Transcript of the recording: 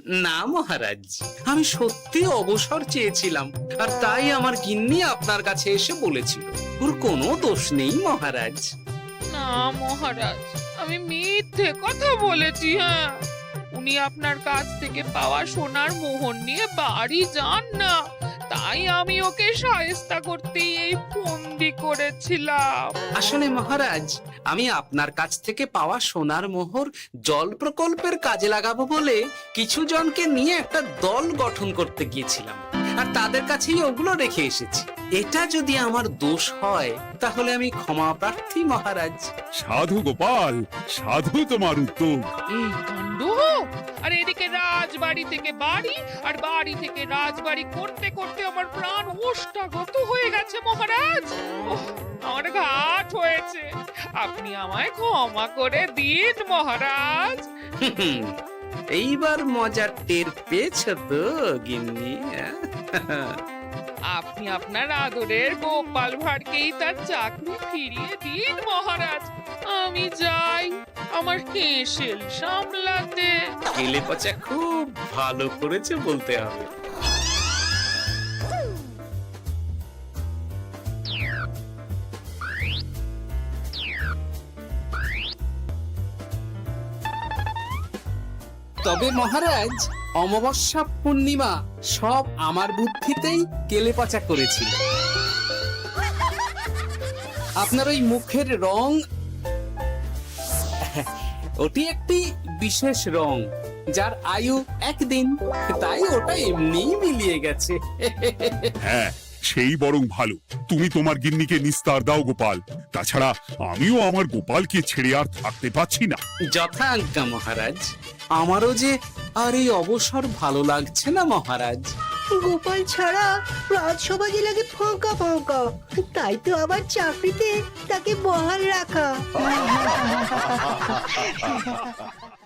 না মহারাজ, আমি সত্যি অবসর চেয়েছিলাম, আর তাই আমার গিন্নি আপনার কাছে এসে বলেছিল। ওর কোনো দোষ নেই মহারাজ। না মহারাজ, আমি মিথ্যে কথা বলেছি। হ্যাঁ, উনি আপনার কাছ থেকে পাওয়া সোনার মোহর নিয়ে বাড়ি যান না, তাই আমি ওকে শায়েস্তা করতেই এই ফন্দি করেছিলাম। আসলে মহারাজ, আমি আপনার কাছ থেকে পাওয়া সোনার মোহর জল প্রকল্পের কাজে লাগাবো বলে কিছু জনকে নিয়ে একটা দল গঠন করতে গিয়েছিলাম, আর তাদের কাছেই ওগুলো রেখে এসেছি। এটা যদি আমার দোষ হয় তাহলে আমি ক্ষমা প্রার্থী মহারাজ। সাধু গোপাল, সাধু তোমার উদ্যোগ। এই কাণ্ড! আর এদিকে রাজবাড়ি থেকে বাড়ি, আর বাড়ি থেকে রাজবাড়ি করতে করতে আমার প্রাণ ওষ্ঠাগত হয়ে গেছে মহারাজ। ওহ, আমার ঘাট হয়েছে, আপনি আমায় ক্ষমা করে দিন মহারাজ। হুম, এইবার মজার টের পেয়েছ তো গিন্নি? আপনি আপনার আদরের গোপাল ভাঁড়কেই তার চাকরি ফিরিয়ে দিন মহারাজ। আমি যাই আমার হেসেল সামলাতে। কেলে পচা খুব ভালো করেছে বলতে হবে। তবে মহারাজ, অমাবস্যা পূর্ণিমা সব আমার বুদ্ধিতেই কেলেপচা করেছিল। আপনার ওই মুখের রং, ওটি একটি বিশেষ রং যার আয়ু একদিন, তাই ওটা এমনিই মিলিয়ে গেছে। হ্যাঁ, সেই বরং ভালো। তুমি তোমার গিন্নিকে নিস্তার দাও গোপাল, তাছাড়া আমিও আমার গোপালকে ছেড়ে আর থাকতে পারছি না। যথা আজ্ঞা মহারাজ। আমারও যে আর এই অবসর ভালো লাগছে না মহারাজ। গোপাল ছাড়া রাজসভা যে লাগে ফাঁকা ফাঁকা, তাই তো আবার চাকরিতে তাকে বহাল রাখা।